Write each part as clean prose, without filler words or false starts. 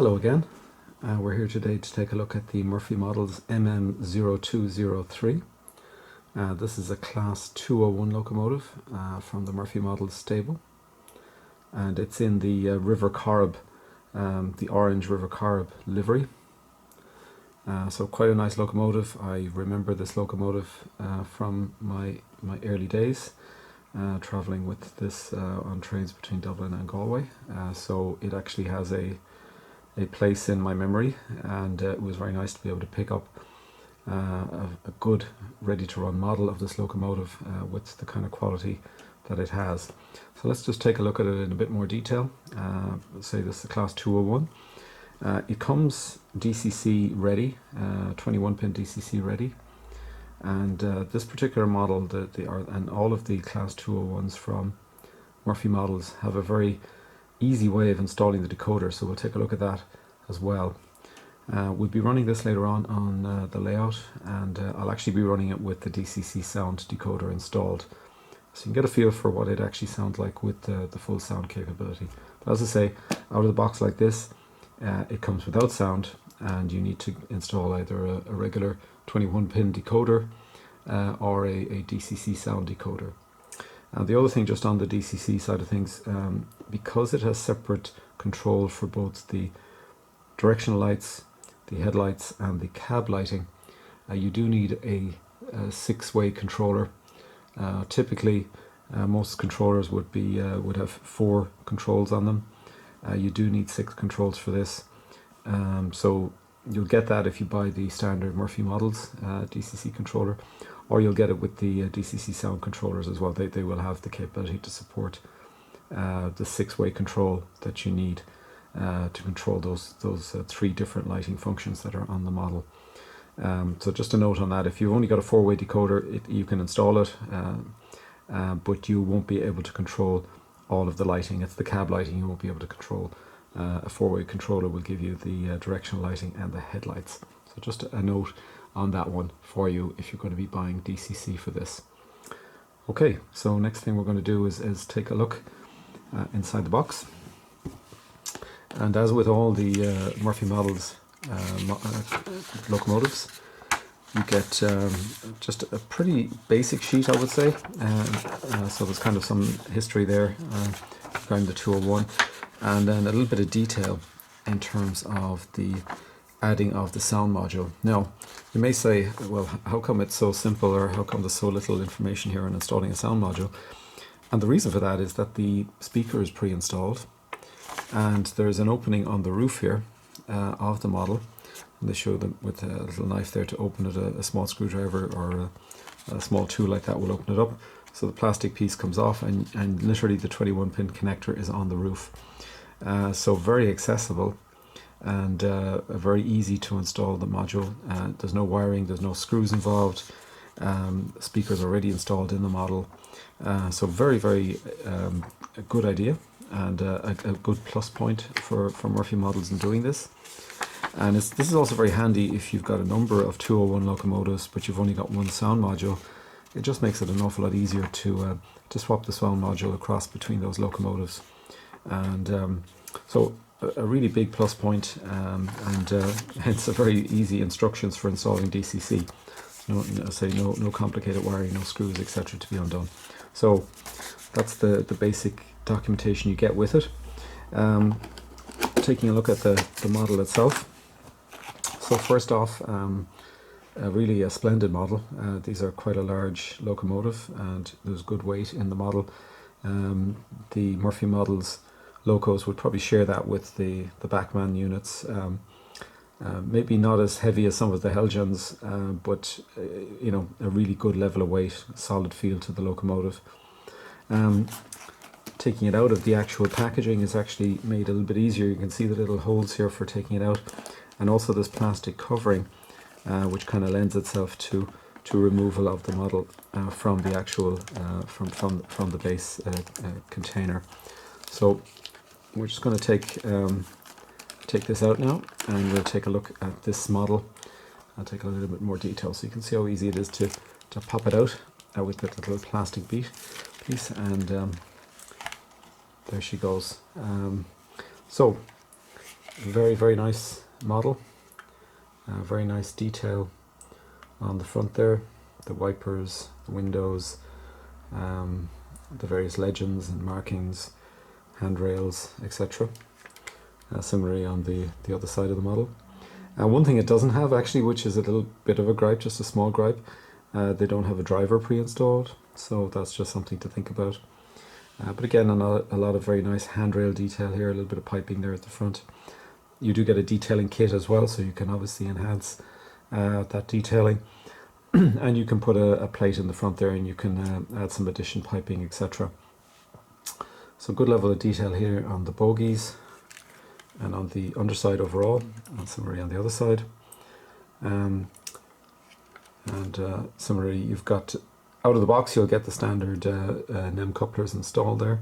Hello again. We're here today to take a look at the Murphy Models MM0203. This is a Class 201 locomotive from the Murphy Models stable, and it's in the River Corrib, the Orange River Corrib livery. So quite a nice locomotive. I remember this locomotive from my early days, travelling with this on trains between Dublin and Galway. So it actually has a place in my memory, and it was very nice to be able to pick up a good ready-to-run model of this locomotive with the kind of quality that it has. So let's just take a look at it in a bit more detail. Say this is a Class 201. It comes DCC ready, 21-pin DCC ready, and this particular model, and all of the Class 201s from Murphy Models have a very easy way of installing the decoder, so we'll take a look at that as well. We'll be running this later on the layout, and I'll actually be running it with the DCC Sound decoder installed, so you can get a feel for what it actually sounds like with the full sound capability. But as I say, out of the box like this, it comes without sound, and you need to install either a regular 21-pin decoder or a DCC Sound decoder. The other thing just on the DCC side of things, because it has separate control for both the directional lights, the headlights and the cab lighting, you do need a 6-way controller. Typically most controllers would have 4 controls on them. You do need 6 controls for this, so you'll get that if you buy the standard Murphy Models DCC controller, or you'll get it with the DCC Sound controllers as well. They will have the capability to support the 6-way control that you need to control those 3 different lighting functions that are on the model. So just a note on that: if you've only got a 4-way decoder, you can install it, but you won't be able to control all of the lighting. It's the cab lighting you won't be able to control. A 4-way controller will give you the directional lighting and the headlights. So just a note on that one for you if you're going to be buying DCC for this. Okay, so next thing we're going to do is take a look inside the box. And as with all the Murphy Models locomotives, you get just a pretty basic sheet, I would say. So there's kind of some history there regarding the 201, and then a little bit of detail in terms of the adding of the sound module. Now, you may say, well, how come it's so simple, or how come there's so little information here on installing a sound module? And the reason for that is that the speaker is pre-installed, and there's an opening on the roof here of the model, and they show them with a little knife there to open it. A small screwdriver or a small tool like that will open it up. So the plastic piece comes off, and literally the 21-pin connector is on the roof. So very accessible, and very easy to install the module. There's no wiring, there's no screws involved. Speakers already installed in the model. So very a good idea, and a good plus point for Murphy Models in doing this. And this is also very handy if you've got a number of 201 locomotives but you've only got one sound module. It just makes it an awful lot easier to swap the sound module across between those locomotives. And so a really big plus point, and hence a very easy instructions for installing DCC. No complicated wiring, no screws, etc. to be undone. So that's the basic documentation you get with it. Taking a look at the model itself. So first off, really a splendid model. These are quite a large locomotive, and there's good weight in the model. The Murphy Models locos would probably share that with the Backman units. Maybe not as heavy as some of the Helgens, but you know, a really good level of weight, solid feel to the locomotive. Taking it out of the actual packaging is actually made a little bit easier. You can see the little holes here for taking it out, and also this plastic covering, which kind of lends itself to removal of the model from the actual from the base container. So we're just going to take this out now, and we'll take a look at this model. I'll take a little bit more detail so you can see how easy it is to pop it out with that little plastic piece, and there she goes. So Very nice model. Very nice detail on the front there, the wipers, the windows, the various legends and markings, handrails, etc. Similarly on the other side of the model. One thing it doesn't have actually, which is a little bit of a gripe, just a small gripe, they don't have a driver pre-installed, so that's just something to think about. But again, a lot of very nice handrail detail here, a little bit of piping there at the front. You do get a detailing kit as well, so you can obviously enhance that detailing. And you can put a plate in the front there, and you can add some addition piping, etc. So good level of detail here on the bogies and on the underside overall, and similarly on the other side. Similarly, you've got out of the box, you'll get the standard NEM couplers installed there,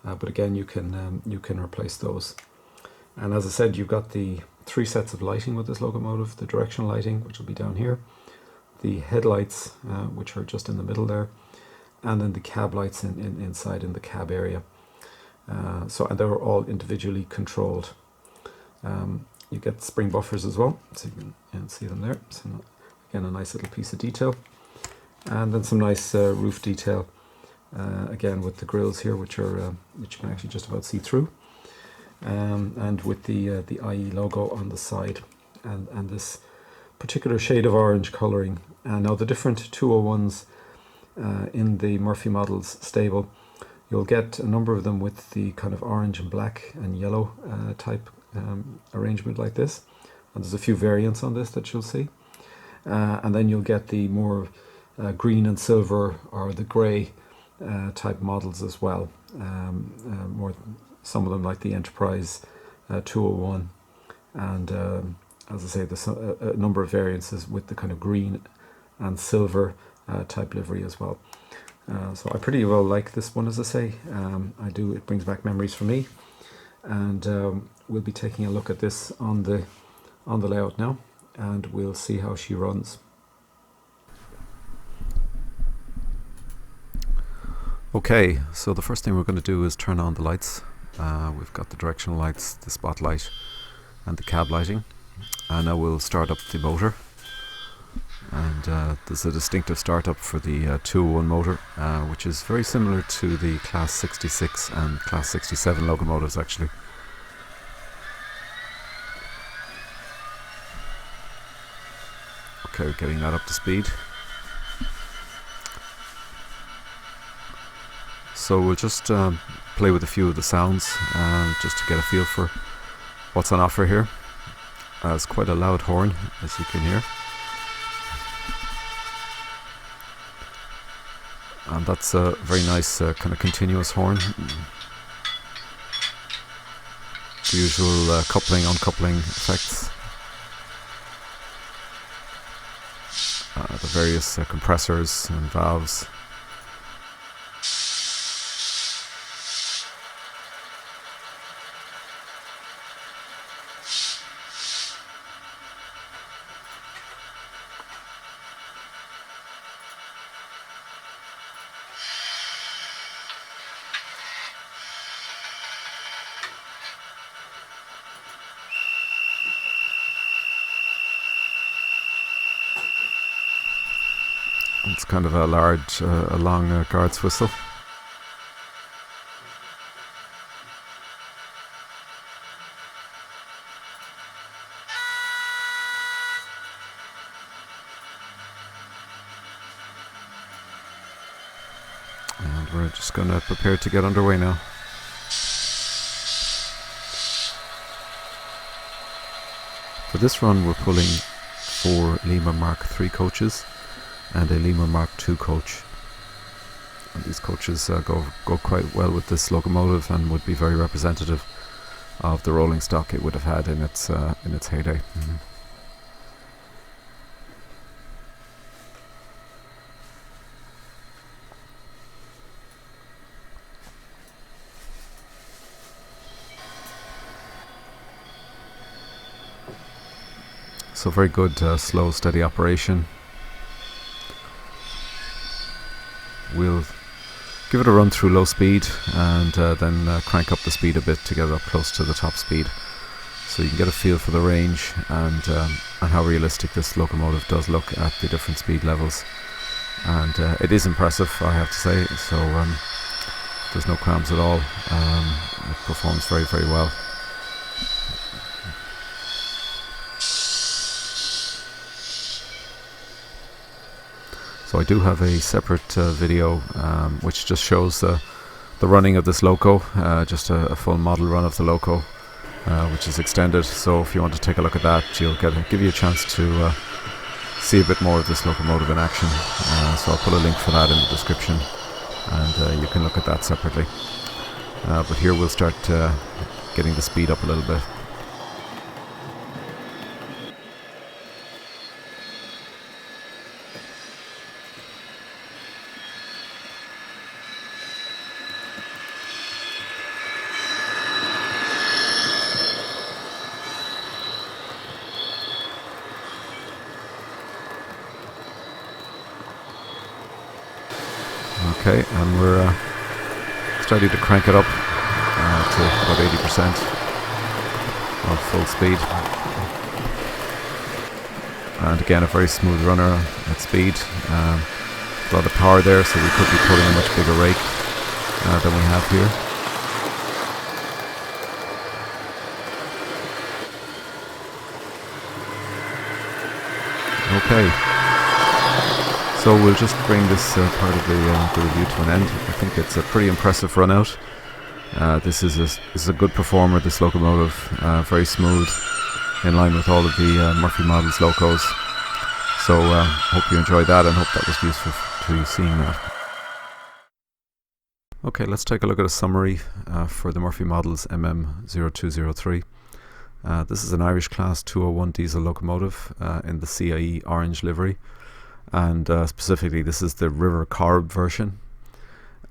but again, you can replace those. And as I said, you've got the 3 sets of lighting with this locomotive: the directional lighting, which will be down here, the headlights, which are just in the middle there, and then the cab lights inside in the cab area. And they're all individually controlled. You get spring buffers as well, so you can see them there. So again, a nice little piece of detail, and then some nice roof detail. Again, with the grills here, which you can actually just about see through, and with the IE logo on the side, and this particular shade of orange colouring. Now the different 201s in the Murphy Models stable, you'll get a number of them with the kind of orange and black and yellow type arrangement like this, and there's a few variants on this that you'll see, and then you'll get the more green and silver or the grey type models as well, more some of them like the Enterprise 201, and as I say, there's a number of variances with the kind of green and silver type livery as well. So I pretty well like this one, as I say. I do. It brings back memories for me, and we'll be taking a look at this on the layout now, and we'll see how she runs. Okay, so the first thing we're going to do is turn on the lights. We've got the directional lights, the spotlight, and the cab lighting, and now we'll start up the motor. And there's a distinctive startup for the 201 motor, which is very similar to the Class 66 and Class 67 locomotives actually. Okay, we're getting that up to speed. So we'll just play with a few of the sounds just to get a feel for what's on offer here. It's quite a loud horn, as you can hear. And that's a very nice kind of continuous horn. The usual coupling, uncoupling effects. The various compressors and valves. It's kind of a large, a long guard's whistle. And we're just going to prepare to get underway now. For this run we're pulling 4 Lima MK3 coaches and a Lima MK2 coach. And these coaches go quite well with this locomotive and would be very representative of the rolling stock it would have had in its heyday. So very good slow, steady operation. We'll give it a run through low speed and then crank up the speed a bit to get it up close to the top speed. so you can get a feel for the range and how realistic this locomotive does look at the different speed levels. And it is impressive, I have to say, so there's no cramps at all. It performs very, very well. So I do have a separate video which just shows the running of this loco, just a full model run of the loco, which is extended. So if you want to take a look at that, give you a chance to see a bit more of this locomotive in action. So I'll put a link for that in the description, and you can look at that separately. But here we'll start getting the speed up a little bit. Okay, and we're starting to crank it up to about 80% of full speed. And again, a very smooth runner at speed. A lot of power there, so we could be pulling a much bigger rake than we have here. Okay. So we'll just bring this part of the review to an end. I think it's a pretty impressive run out. This is a good performer, this locomotive, very smooth, in line with all of the Murphy Models locos. So hope you enjoyed that, and hope that was useful to you seeing that. Okay, let's take a look at a summary for the Murphy Models MM0203. This is an Irish Class 201 diesel locomotive in the CIE Orange Livery. And specifically this is the River Corrib version.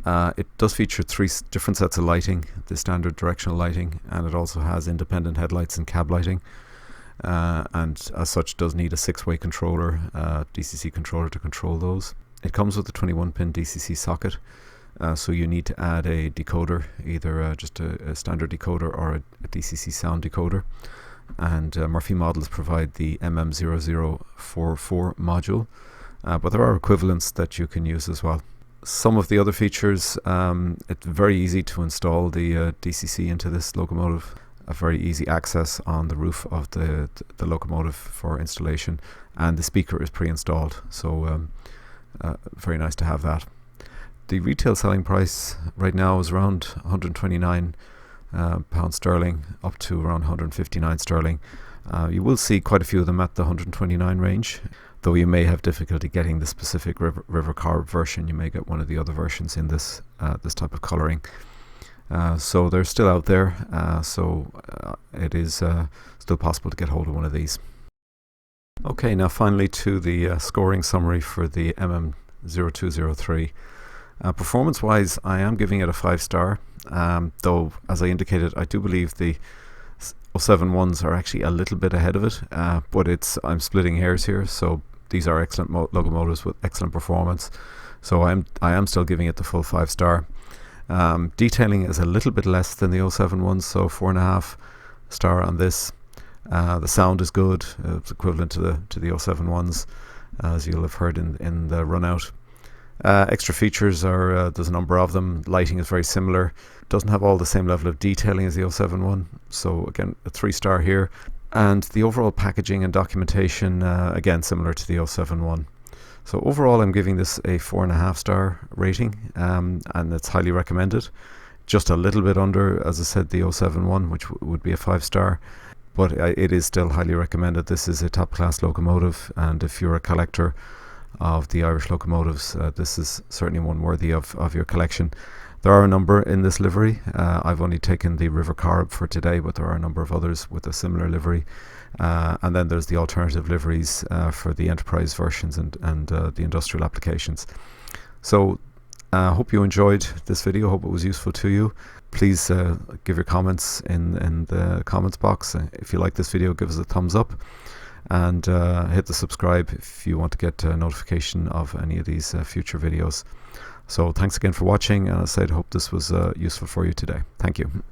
It does feature 3 different sets of lighting, the standard directional lighting, and it also has independent headlights and cab lighting, and as such does need a 6-way controller, DCC controller, to control those. It comes with a 21-pin DCC socket, so you need to add a decoder, either just a standard decoder or a DCC Sound decoder. And Murphy Models provide the MM0044 module, but there are equivalents that you can use as well. Some of the other features, it's very easy to install the DCC into this locomotive. A very easy access on the roof of the locomotive for installation, and the speaker is pre-installed, so very nice to have that. The retail selling price right now is around £129 sterling, up to around 159 sterling. You will see quite a few of them at the 129 range, though you may have difficulty getting the specific River Corrib version. You may get one of the other versions in this this type of colouring. So they're still out there, so it is still possible to get hold of one of these. Okay, now finally to the scoring summary for the MM0203. Performance-wise, I am giving it a 5-star, though as I indicated, I do believe the 071s are actually a little bit ahead of it, but I'm splitting hairs here. So these are excellent locomotives with excellent performance, so I am still giving it the full 5-star. Detailing is a little bit less than the 071s, so 4.5 star on this. The sound is good, it's equivalent to the 071s, as you'll have heard in the run out. Extra features are, there's a number of them. Lighting is very similar, doesn't have all the same level of detailing as the 071, so again a 3-star here. And the overall packaging and documentation, again similar to the 071. So overall I'm giving this a 4.5-star rating, and it's highly recommended. Just a little bit under, as I said, the 071, which would be a 5-star, but it is still highly recommended. This is a top class locomotive, and if you're a collector of the Irish locomotives, this is certainly one worthy of your collection. There are a number in this livery. I've only taken the River Corrib for today, but there are a number of others with a similar livery. And then there's the alternative liveries for the enterprise versions and the industrial applications. So I hope you enjoyed this video. Hope it was useful to you. Please give your comments in the comments box. If you like this video, give us a thumbs up, and hit the subscribe if you want to get a notification of any of these future videos. So thanks again for watching, and as I said, hope this was useful for you today. Thank you.